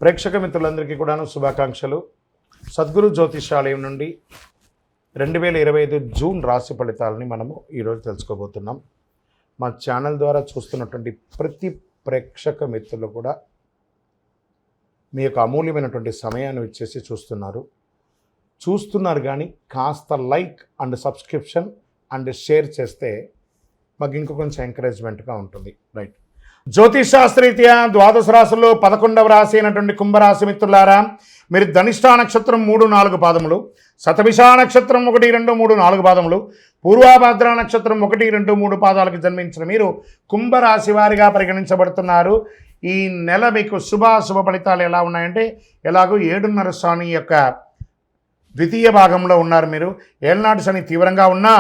ప్రేక్షక మిత్రులందరికీ కూడాను శుభాకాంక్షలు. సద్గురు జ్యోతిషాలయం నుండి 2025 జూన్ రాశి ఫలితాలని మనము ఈరోజు తెలుసుకోబోతున్నాం. మా ఛానల్ ద్వారా చూస్తున్నటువంటి ప్రతి ప్రేక్షక మిత్రులు కూడా మీ యొక్క అమూల్యమైనటువంటి సమయాన్ని ఇచ్చేసి చూస్తున్నారు కానీ కాస్త like and subscription and share చేస్తే మాకు ఇంకో కొంచెం ఎంకరేజ్మెంట్గా ఉంటుంది. రైట్, జ్యోతిషాస్త్రరీత్యా ద్వాదశ రాశుల్లో 11వ రాశి అయినటువంటి కుంభరాశి మిత్రులారా, మీరు ధనిష్టా నక్షత్రం 3-4 పాదములు, శతభిషా నక్షత్రం 1-2-3-4 పాదములు, పూర్వాభాద్ర నక్షత్రం 1-2-3 పాదాలకు జన్మించిన మీరు కుంభరాశి వారిగా పరిగణించబడుతున్నారు. ఈ నెల మీకు శుభాశుభ ఫలితాలు ఎలా ఉన్నాయంటే, ఎలాగో 7.5 శని యొక్క ద్వితీయ భాగంలో ఉన్నారు. మీరు ఏళ్ళనాటి శని తీవ్రంగా ఉన్నా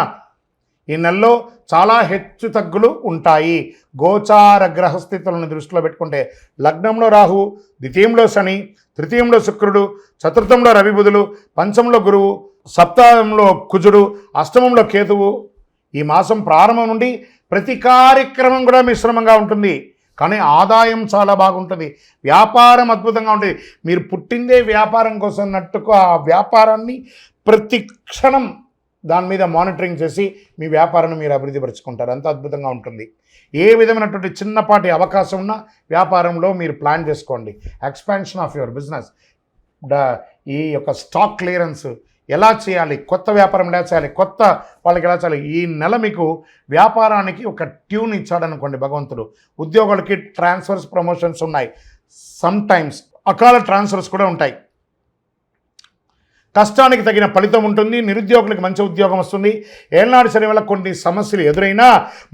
ఈ నెలలో చాలా హెచ్చు తగ్గులు ఉంటాయి. గోచార గ్రహస్థితులను దృష్టిలో పెట్టుకుంటే లగ్నంలో రాహు, ద్వితీయంలో శని, తృతీయంలో శుక్రుడు, చతుర్థంలో రవి బుధులు, పంచమంలో గురువు, సప్తమంలో కుజుడు, అష్టమంలో కేతువు. ఈ మాసం ప్రారంభం నుండి ప్రతి కార్యక్రమం కూడా మిశ్రమంగా ఉంటుంది, కానీ ఆదాయం చాలా బాగుంటుంది. వ్యాపారం అద్భుతంగా ఉంటుంది. మీరు పుట్టిందే వ్యాపారం కోసం అన్నట్టుకు ఆ వ్యాపారాన్ని ప్రతి క్షణం దాని మీద మానిటరింగ్ చేసి మీ వ్యాపారాన్ని మీరు అభివృద్ధి పరుచుకుంటారు. అంత అద్భుతంగా ఉంటుంది. ఏ విధమైనటువంటి చిన్నపాటి అవకాశం ఉన్న వ్యాపారంలో మీరు ప్లాన్ చేసుకోండి. ఎక్స్పాన్షన్ ఆఫ్ యువర్ బిజినెస్, ఈ యొక్క స్టాక్ క్లియరెన్స్ ఎలా చేయాలి, కొత్త వ్యాపారం ఎలా చేయాలి, కొత్త వాళ్ళకి ఎలా చేయాలి. ఈ నెల మీకు వ్యాపారానికి ఒక ట్యూన్ ఇచ్చాడనుకోండి భగవంతుడు. ఉద్యోగులకి ట్రాన్స్ఫర్స్, ప్రమోషన్స్ ఉన్నాయి. సమ్ టైమ్స్ అకాల ట్రాన్స్ఫర్స్ కూడా ఉంటాయి. కష్టానికి తగిన ఫలితం ఉంటుంది. నిరుద్యోగులకు మంచి ఉద్యోగం వస్తుంది. ఏళ్ళనాడు శని వల్ల కొన్ని సమస్యలు ఎదురైనా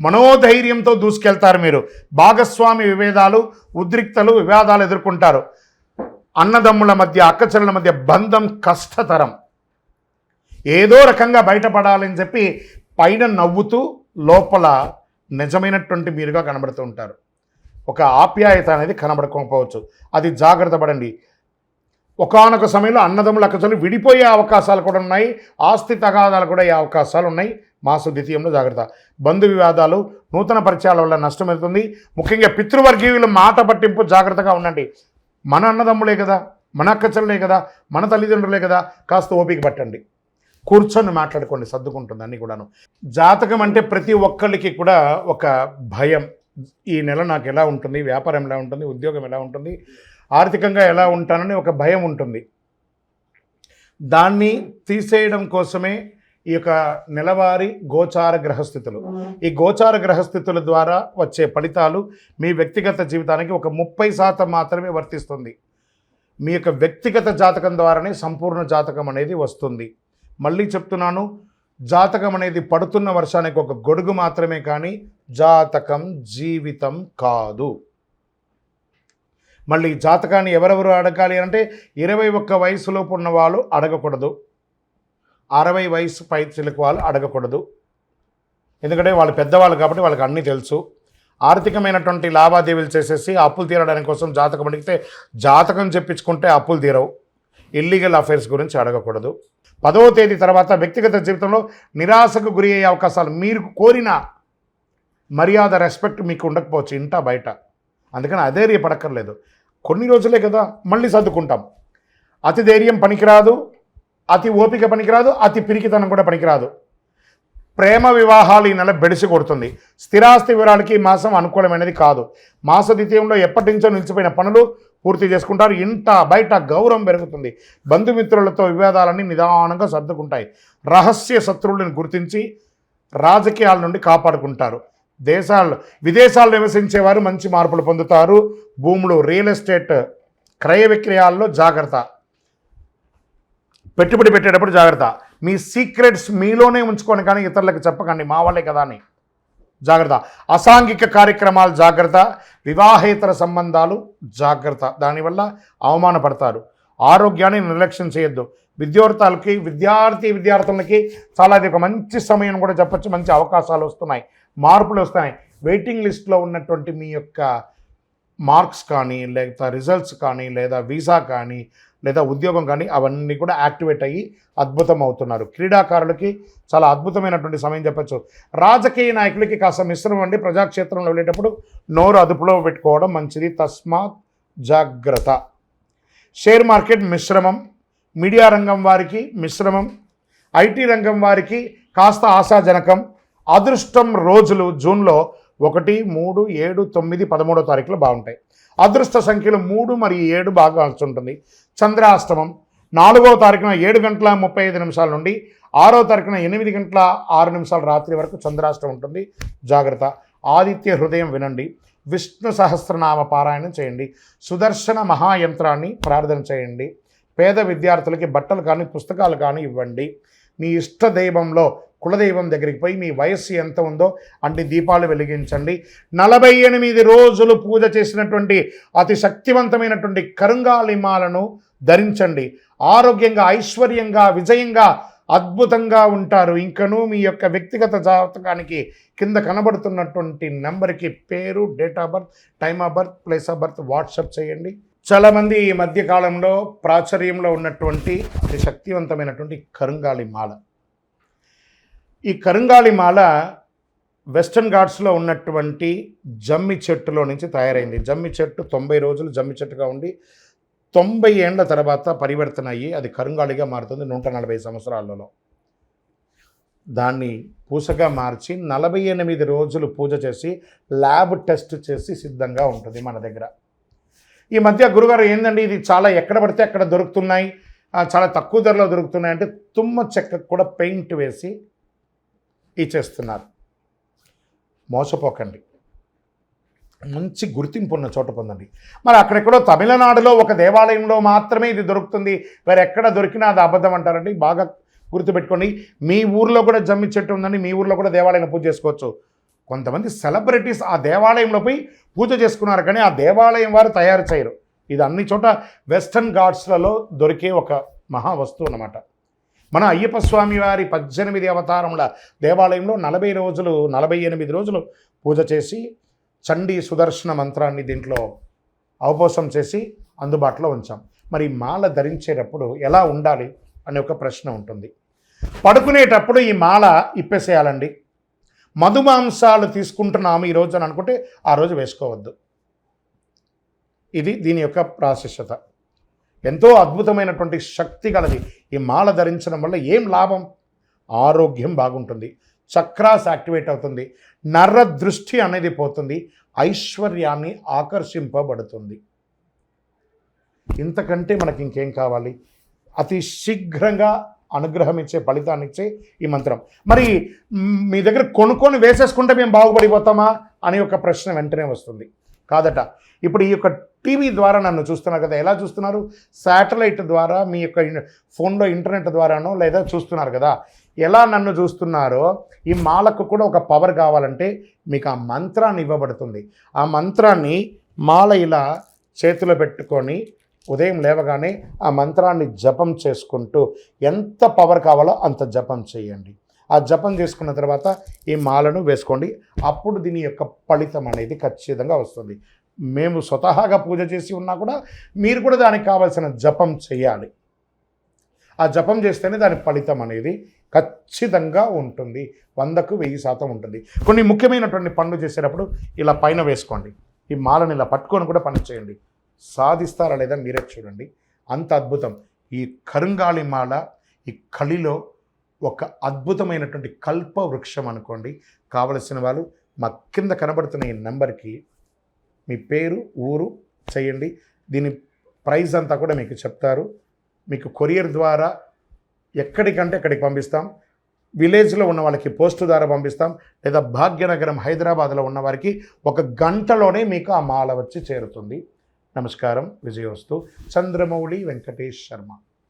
మనోధైర్యంతో దూసుకెళ్తారు. మీరు భాగస్వామి విభేదాలు, ఉద్రిక్తలు, వివాదాలు ఎదుర్కొంటారు. అన్నదమ్ముల మధ్య, అక్కచెల్లెల మధ్య బంధం కష్టతరం. ఏదో రకంగా బయటపడాలని చెప్పి పైన నవ్వుతూ లోపల నిజమైనటువంటి మీరుగా కనబడుతూ ఉంటారు. ఒక ఆప్యాయత అనేది కనబడకపోవచ్చు. అది జాగ్రత్త పడండి. ఒకానొక సమయంలో అన్నదమ్ముల అక్కచెల్లెలు విడిపోయే అవకాశాలు కూడా ఉన్నాయి. ఆస్తి తగాదాలు కూడా అయ్యే అవకాశాలు ఉన్నాయి. మాస ద్వితీయంలో జాగ్రత్త. బంధు వివాదాలు, నూతన పరిచయాల వల్ల నష్టం అవుతుంది. ముఖ్యంగా పితృవర్గీయుల మాట పట్టింపు జాగ్రత్తగా ఉండండి. మన అన్నదమ్ములే కదా, మన అక్కచెల్లెలే కదా, మన తల్లిదండ్రులే కదా, కాస్త ఓపిక పట్టండి. కూర్చొని మాట్లాడుకోండి, సర్దుకుంటుంది అన్నీ కూడాను. జాతకం అంటే ప్రతి ఒక్కరికి కూడా ఒక భయం. ఈ నెల నాకు ఎలా ఉంటుంది, వ్యాపారం ఎలా ఉంటుంది, ఉద్యోగం ఎలా ఉంటుంది, ఆర్థికంగా ఎలా ఉంటానని ఒక భయం ఉంటుంది. దాన్ని తీసేయడం కోసమే ఈ యొక్క నెలవారీ గోచార గ్రహస్థితులు. ఈ గోచార గ్రహస్థితుల ద్వారా వచ్చే ఫలితాలు మీ వ్యక్తిగత జీవితానికి ఒక 30% మాత్రమే వర్తిస్తుంది. మీ యొక్క వ్యక్తిగత జాతకం ద్వారానే సంపూర్ణ జాతకం అనేది వస్తుంది. మళ్ళీ చెప్తున్నాను, జాతకం అనేది పడుతున్న వర్షానికి ఒక గొడుగు మాత్రమే, కానీ జాతకం జీవితం కాదు. మళ్ళీ జాతకాన్ని ఎవరెవరు అడగాలి అంటే 21 వయసులోపు ఉన్న వాళ్ళు అడగకూడదు, 60 వయసు పై చిలుకు వాళ్ళు అడగకూడదు. ఎందుకంటే వాళ్ళు పెద్దవాళ్ళు కాబట్టి వాళ్ళకి అన్నీ తెలుసు. ఆర్థికమైనటువంటి లావాదేవీలు చేసేసి అప్పులు తీరడానికి కోసం జాతకం అడిగితే జాతకం చెప్పించుకుంటే అప్పులు తీరవు. ఇల్లీగల్ అఫైర్స్ గురించి అడగకూడదు. 10వ తేదీ తర్వాత వ్యక్తిగత జీవితంలో నిరాశకు గురి అయ్యే అవకాశాలు. మీరు కోరిన మర్యాద, రెస్పెక్ట్ మీకు ఉండకపోవచ్చు ఇంట బయట. అందుకని అధైర్యపడక్కర్లేదు. కొన్ని రోజులే కదా, మళ్ళీ సర్దుకుంటాం. అతి ధైర్యం పనికిరాదు, అతి ఓపిక పనికిరాదు, అతి పిరికితనం కూడా పనికిరాదు. ప్రేమ వివాహాలు ఈ నెల బెడిసి కొడుతుంది. స్థిరాస్తి వివరాలకి ఈ మాసం అనుకూలమైనది కాదు. మాస ద్వితీయంలో ఎప్పటి నుంచో నిలిచిపోయిన పనులు పూర్తి చేసుకుంటారు. ఇంట బయట గౌరవం పెరుగుతుంది. బంధుమిత్రులతో వివాదాలన్నీ నిదానంగా సర్దుకుంటాయి. రహస్య శత్రువులను గుర్తించి రాజకీయాల నుండి కాపాడుకుంటారు. విదేశాల్లో నివసించేవారు మంచి మార్పులు పొందుతారు. భూములు, రియల్ ఎస్టేట్ క్రయ విక్రయాల్లో జాగ్రత్త. పెట్టుబడి పెట్టేటప్పుడు జాగ్రత్త. మీ సీక్రెట్స్ మీలోనే ఉంచుకొని కానీ ఇతరులకు చెప్పకండి, మా వాళ్ళే కదా అని జాగ్రత్త. అసాంఘిక కార్యక్రమాలు జాగ్రత్త. వివాహేతర సంబంధాలు జాగ్రత్త, దానివల్ల అవమానపడతారు. ఆరోగ్యాన్ని నిర్లక్ష్యం చేయొద్దు. విద్యార్థులకి చాలా ఇది ఒక మంచి సమయం కూడా చెప్పచ్చు. మంచి అవకాశాలు వస్తున్నాయి, మార్పులు వస్తున్నాయి. వెయిటింగ్ లిస్ట్లో ఉన్నటువంటి మీ యొక్క మార్క్స్ కానీ, లేదా రిజల్ట్స్ కానీ, లేదా వీసా కానీ, లేదా ఉద్యోగం కానీ అవన్నీ కూడా యాక్టివేట్ అయ్యి అద్భుతం అవుతున్నారు. క్రీడాకారులకి చాలా అద్భుతమైనటువంటి సమయం చెప్పచ్చు. రాజకీయ నాయకులకి కాస్త మిశ్రమం అండి. ప్రజాక్షేత్రంలో వెళ్ళేటప్పుడు నోరు అదుపులో పెట్టుకోవడం మంచిది. తస్మాత్ జాగ్రత్త. షేర్ మార్కెట్ మిశ్రమం, మీడియా రంగం వారికి మిశ్రమం, ఐటీ రంగం వారికి కాస్త ఆశాజనకం. అదృష్టం రోజులు జూన్లో 1, 3, 7, 9, 13వ తారీఖులు బాగుంటాయి. అదృష్ట సంఖ్యలు 3 మరియు 7 బాగా వస్తుంటుంది. చంద్రాష్టమం 4వ తారీఖున 7:35 నుండి 6వ తారీఖున 8:06 రాత్రి వరకు చంద్రాష్టమం ఉంటుంది. జాగ్రత్త. ఆదిత్య హృదయం వినండి, విష్ణు సహస్రనామ పారాయణం చేయండి, సుదర్శన మహాయంత్రాన్ని ప్రార్థన చేయండి, పేద విద్యార్థులకి బట్టలు కానీ పుస్తకాలు కానీ ఇవ్వండి. మీ ఇష్ట దైవంలో కులదైవం దగ్గరికి పోయి మీ వయస్సు ఎంత ఉందో అన్ని దీపాలు వెలిగించండి. 48 రోజులు పూజ చేసినటువంటి అతి శక్తివంతమైనటువంటి కరుంగాలిమాలను ధరించండి. ఆరోగ్యంగా, ఐశ్వర్యంగా, విజయంగా, అద్భుతంగా ఉంటారు. ఇంకనూ మీ యొక్క వ్యక్తిగత జాతకానికి కింద కనబడుతున్నటువంటి నెంబర్కి పేరు, date of birth, time of birth, place of birth WhatsApp చేయండి. చాలామంది ఈ మధ్యకాలంలో ప్రాచుర్యంలో ఉన్నటువంటి అతి శక్తివంతమైనటువంటి కరుంగాలి మాల. ఈ కరుంగాలి మాల వెస్టర్న్ ఘాట్స్లో ఉన్నటువంటి జమ్మి చెట్టులో నుంచి తయారైంది. జమ్మి చెట్టు 90 రోజులు జమ్మి చెట్టుగా ఉండి 90 ఏండ్ల తర్వాత పరివర్తన అయ్యి అది కరుంగాలిగా మారుతుంది 140 సంవత్సరాలలో. దాన్ని పూసగా మార్చి 48 రోజులు పూజ చేసి ల్యాబ్ టెస్ట్ చేసి సిద్ధంగా ఉంటుంది మన దగ్గర. ఈ మధ్య గురుగారు ఏందండి ఇది చాలా ఎక్కడ పడితే అక్కడ దొరుకుతున్నాయి, చాలా తక్కువ ధరలో దొరుకుతున్నాయి అంటే తుమ్మ చెక్కకు కూడా పెయింట్ వేసి ఇచ్చేస్తున్నారు. మోసపోకండి, మంచి గుర్తింపు ఉన్న చోట పొందండి. మరి అక్కడెక్కడో తమిళనాడులో ఒక దేవాలయంలో మాత్రమే ఇది దొరుకుతుంది, వేరే ఎక్కడ దొరికినా అది అబద్ధం అంటారండి. బాగా గుర్తుపెట్టుకోండి. మీ ఊర్లో కూడా జమ్మి చెట్టు ఉందండి, మీ ఊర్లో కూడా దేవాలయంలో పూజ చేసుకోవచ్చు. కొంతమంది సెలబ్రిటీస్ ఆ దేవాలయంలో పోయి పూజ చేసుకున్నారు, కానీ ఆ దేవాలయం వారు తయారు చేయరు. ఇది అన్ని చోట వెస్టర్న్ ఘాట్స్లలో దొరికే ఒక మహా వస్తువు అన్నమాట. మన అయ్యప్ప స్వామి వారి 18 అవతారముల దేవాలయంలో 48 రోజులు పూజ చేసి చండీ సుదర్శన మంత్రాన్ని దీంట్లో అవపోసం చేసి అందుబాటులో ఉంచాం. మరి మాల ధరించేటప్పుడు ఎలా ఉండాలి అనే ఒక ప్రశ్న ఉంటుంది. పడుకునేటప్పుడు ఈ మాల ఇప్పేసేయాలండి. మధుమాంసాలు తీసుకుంటున్నాము ఈరోజు అని అనుకుంటే ఆ రోజు వేసుకోవద్దు. ఇది దీని యొక్క ప్రాశస్యత. ఎంతో అద్భుతమైనటువంటి శక్తి గలది. ఈ మాల ధరించడం వల్ల ఏం లాభం? ఆరోగ్యం బాగుంటుంది, చక్రాస్ యాక్టివేట్ అవుతుంది, నర్ర దృష్టి అనేది పోతుంది, ఐశ్వర్యాన్ని ఆకర్షింపబడుతుంది. ఇంతకంటే మనకి ఇంకేం కావాలి? అతి శీఘ్రంగా అనుగ్రహం ఇచ్చే, ఫలితాన్ని ఇచ్చే ఈ మంత్రం. మరి మీ దగ్గర కొనుక్కొని వేసేసుకుంటే మేము బాగుపడిపోతామా అని ఒక ప్రశ్న వెంటనే వస్తుంది. కాదట. ఇప్పుడు ఈ యొక్క టీవీ ద్వారా నన్ను చూస్తున్నారు కదా, ఎలా చూస్తున్నారు? శాటిలైట్ ద్వారా, మీ యొక్క ఫోన్లో ఇంటర్నెట్ ద్వారానో లేదా చూస్తున్నారు కదా. ఎలా నన్ను చూస్తున్నారో ఈ మాలకు కూడా ఒక పవర్ కావాలంటే మీకు ఆ మంత్రాన్ని ఇవ్వబడుతుంది. ఆ మంత్రాన్ని మాల ఇలా చేతిలో పెట్టుకొని ఉదయం లేవగానే ఆ మంత్రాన్ని జపం చేసుకుంటూ ఎంత పవర్ కావాలో అంత జపం చేయండి. ఆ జపం చేసుకున్న తర్వాత ఈ మాలను వేసుకోండి. అప్పుడు దీని యొక్క ఫలితం అనేది ఖచ్చితంగా వస్తుంది. మేము స్వతహాగా పూజ చేసి ఉన్నా కూడా మీరు కూడా దానికి కావాల్సిన జపం చేయాలి. ఆ జపం చేస్తేనే దాని ఫలితం అనేది ఖచ్చితంగా ఉంటుంది. 100కు 1000% ఉంటుంది. కొన్ని ముఖ్యమైనటువంటి పనులు చేసేటప్పుడు ఇలా పైన వేసుకోండి. ఈ మాలను ఇలా పట్టుకొని కూడా పని చేయండి. సాధిస్తారా లేదా మీరే చూడండి. అంత అద్భుతం. ఈ కరుంగాలి మాల ఈ కలిలో ఒక అద్భుతమైనటువంటి కల్ప వృక్షం అనుకోండి. కావలసిన వాళ్ళు మా కింద కనబడుతున్న ఈ నెంబర్కి మీ పేరు, ఊరు చేయండి. దీని ప్రైస్ అంతా కూడా మీకు చెప్తారు. మీకు కొరియర్ ద్వారా ఎక్కడికంటే అక్కడికి పంపిస్తాం. విలేజ్లో ఉన్న వాళ్ళకి పోస్ట్ ద్వారా పంపిస్తాం. లేదా భాగ్యనగరం హైదరాబాద్లో ఉన్న వారికి 1 గంటలోనే మీకు ఆ మాల వచ్చి చేరుతుంది. నమస్కారం. విజయోస్తు. చంద్రమౌళి వెంకటేష్ శర్మ.